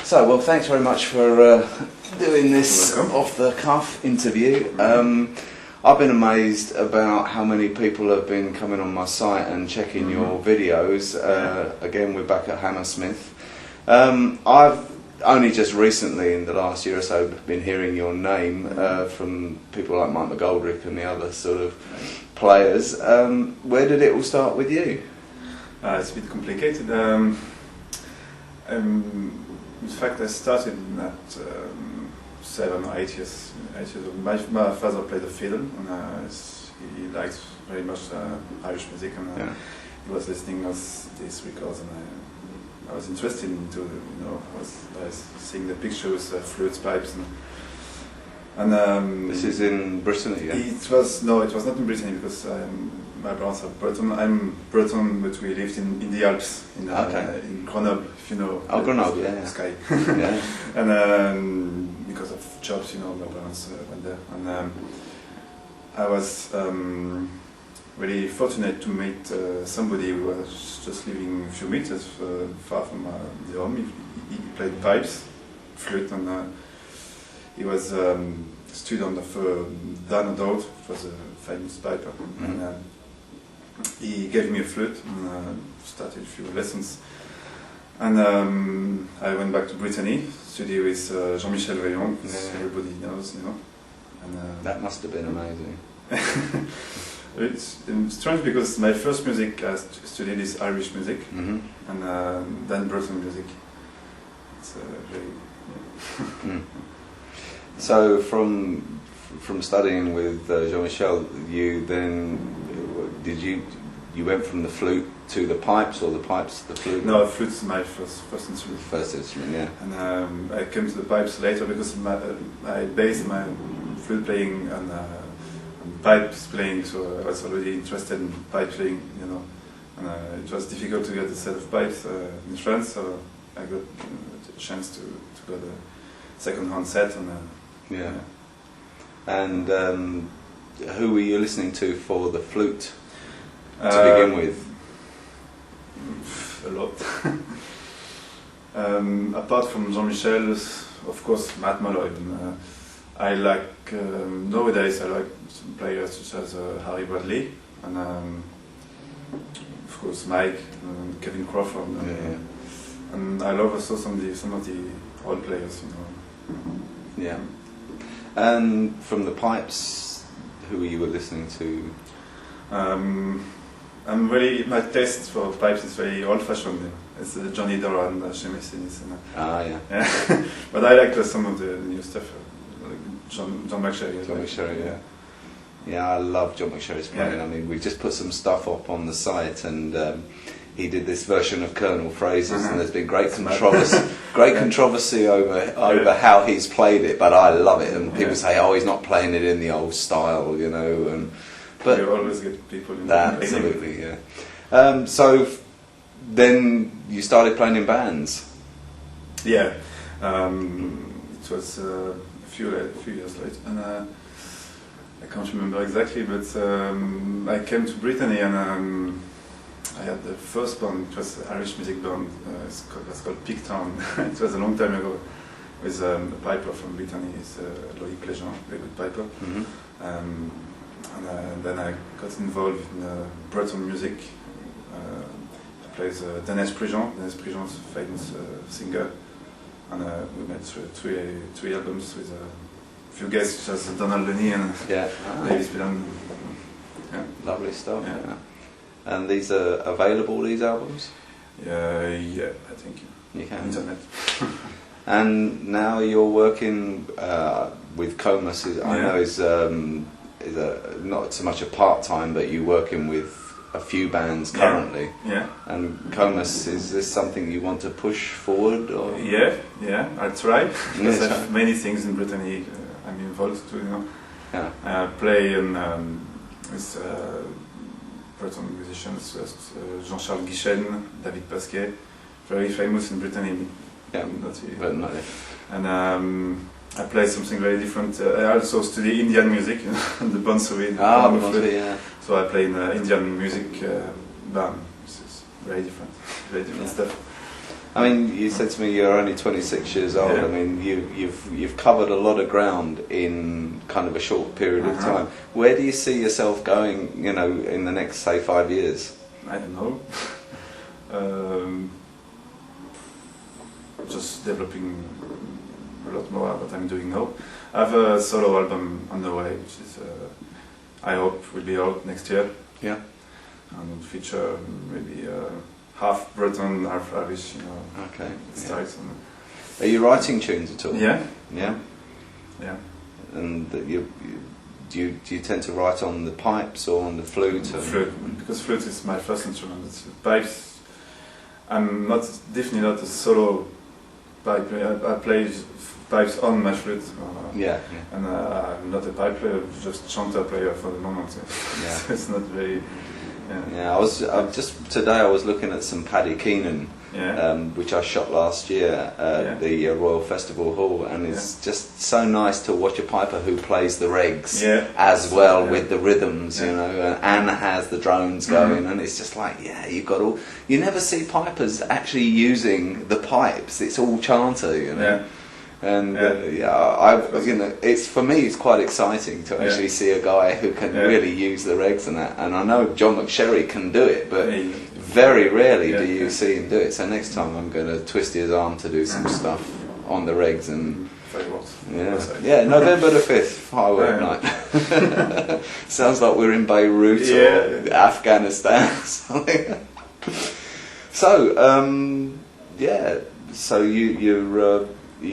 So, well, thanks very much for doing this off-the-cuff interview. I've been amazed about how many people have been coming on my site and checking your videos. Again, we're back at Hammersmith. I've only just recently, in the last year or so, been hearing your name from people like Mike McGoldrick and the other sort of players. Where did it all start with you? It's a bit complicated. In fact, I started at 7 or 8 years old. My father played the fiddle, and he liked very much Irish music, and he was listening to these records, and I was interested into, I was seeing the pictures, flutes, pipes, and this is in Brittany, yeah? It was not in Brittany, because my parents are Breton. I'm Breton, but we lived in the Alps, in Grenoble, if you know. Oh, Grenoble, yeah. Sky. Yeah. And because of jobs, my parents went there. And I was really fortunate to meet somebody who was just living a few meters far from the home. He played pipes, flute, and he was student of Dan O'Dowd, which was a famous piper. And he gave me a flute and started a few lessons. And I went back to Brittany, studied with Jean-Michel Veillon, because everybody knows, And, that must have been amazing. It's strange, because my first music I studied is Irish music, and then Breton music. It's very... So from studying with Jean-Michel, you went from the flute to the pipes, or the pipes to the flute? No, the flute's my first instrument. First instrument, yeah. And I came to the pipes later, because I based my flute playing on pipes playing, so I was already interested in pipe playing, And it was difficult to get a set of pipes in France, so I got a chance to get a second-hand set. And who were you listening to for the flute to begin with? A lot. Apart from Jean-Michel, of course, Matt Molloy. I like, nowadays, I like some players such as Harry Bradley, and of course Mike, Kevin Crawford, and I love also some of the old players, Yeah. And from the pipes, who you were listening to? My taste for pipes is very old-fashioned. It's Johnny Doran, Seamus Innes. Yeah. But I like some of the new stuff, like John McSherry. John McSherry, yeah. Yeah, I love John McSherry's playing. I mean, we just put some stuff up on the site, and he did this version of Colonel Fraser's, and there's been great controversy over how he's played it, but I love it. And people say, "Oh, he's not playing it in the old style," But you always get people in absolutely, yeah. So then you started playing in bands. Yeah, it was a few years later, and I can't remember exactly, but I came to Brittany, and I had the first band. It was an Irish music band. It was called Pigtown. It was a long time ago, with a piper from Brittany, it's Loïc Legend, very good piper. And then I got involved in Breton music. I played Dennis Prigent. Dennis Prigent is a famous singer, and we made three albums with a few guests such as Donald Lenny and David Spillane. Lovely stuff. Yeah. And these are available, these albums? Yeah, I think you can. Internet. And now you're working with Komas. I know is not so much a part-time, but you're working with a few bands currently. Yeah. And Komas, is this something you want to push forward? Or? Yeah, I'll try. Because I have many things in Brittany I'm involved to, Yeah. I play with Breton musicians, Jean-Charles Guichen, David Pasquet, very famous in Brittany. Yeah, and I play something very different. I also study Indian music, the Bansuri. So I play in Indian music band. This is very different stuff. I mean, you said to me you're only 26 years old. Yeah. I mean, you've covered a lot of ground in kind of a short period of time. Where do you see yourself going, you know, in the next, say, 5 years? I don't know. Just developing a lot more what I'm doing now. I have a solo album on the way, which is I hope will be out next year. Yeah. And will feature maybe half Breton, half Irish, you know. Okay. Styles. Are you writing tunes at all? Yeah. Yeah. Yeah. And that do you tend to write on the pipes or on the flute? Or? Flute, because flute is my first instrument. It's pipes. I'm definitely not a solo pipe player. I play pipes on my flute. Yeah. And I'm not a pipe player, just chanter player for the moment. Yeah. So it's not very. Yeah. I was today. I was looking at some Paddy Keenan. Yeah. Which I shot last year at the Royal Festival Hall, and it's just so nice to watch a piper who plays the regs as well with the rhythms, you know, and has the drones going, and it's just like, you've got all. You never see pipers actually using the pipes; it's all chanter, you know. And you know, it's for me, it's quite exciting to actually see a guy who can really use the regs and that. And I know John McSherry can do it, but very rarely do you see him do it. So next time I'm going to twist his arm to do some stuff on the regs and. November the 5th, firework night. Sounds like we're in Beirut or Afghanistan or something. So so you're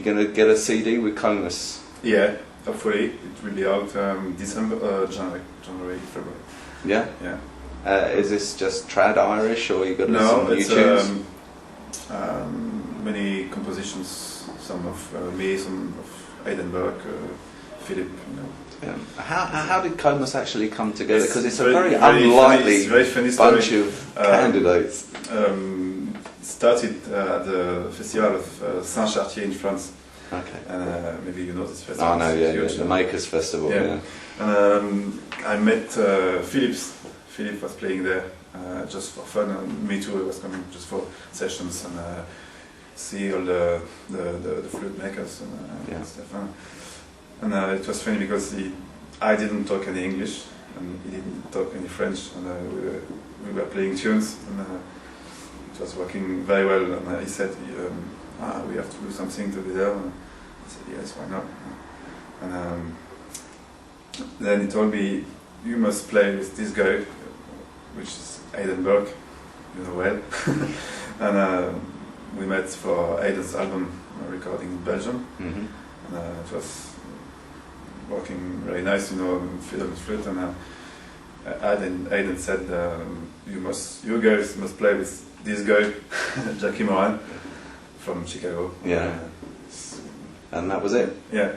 going to get a CD with Komas? Yeah, hopefully it will be out December, January, February. Yeah. Yeah. Is this just trad Irish, or you got some new tunes? Many compositions, some of me, some of Edinburgh, Philip. You know. Yeah. How did Komas actually come together? Because it's a very unlikely bunch of candidates. Started at the festival of Saint-Chartier in France. Okay. And maybe you know this festival. Oh no, the Makers Festival. Yeah. And I met Philip. Philip was playing there just for fun, and me too. I was coming just for sessions and see all the flute makers and stuff. And it was funny because I didn't talk any English and he didn't talk any French, and we were playing tunes, and it was working very well. And he said, "We have to do something together." And I said, "Yes, why not?" And then he told me, "You must play with this guy," which is Edinburgh, you know well. And we met for Aiden's album recording in Belgium. And it was working very nice, you know, fiddle and flute. And Aiden said, you guys must play with this guy, Jackie Moran, from Chicago. Yeah. And that was it? Yeah.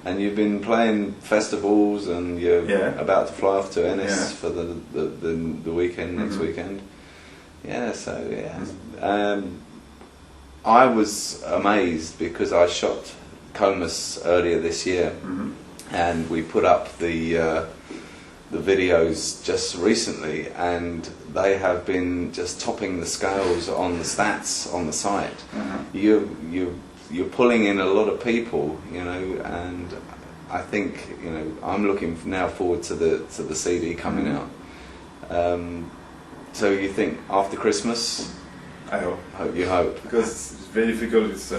And you've been playing festivals, and you're about to fly off to Ennis for the weekend, next weekend. Yeah, so I was amazed because I shot Komas earlier this year, and we put up the videos just recently, and they have been just topping the scales on the stats on the site. You're pulling in a lot of people, you know, and I think, you know, I'm looking now forward to the CD coming out. So you think after Christmas? I hope. You hope. Because it's very difficult. It's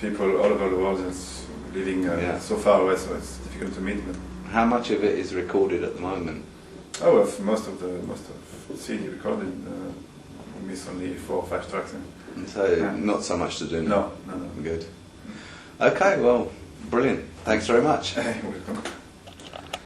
people all over the world that's living so far away, so it's difficult to meet them. How much of it is recorded at the moment? Oh, well, most of the CD recorded. We miss only 4 or 5 tracks. So not so much to do now. No. Good. Okay, well, brilliant. Thanks very much. Welcome.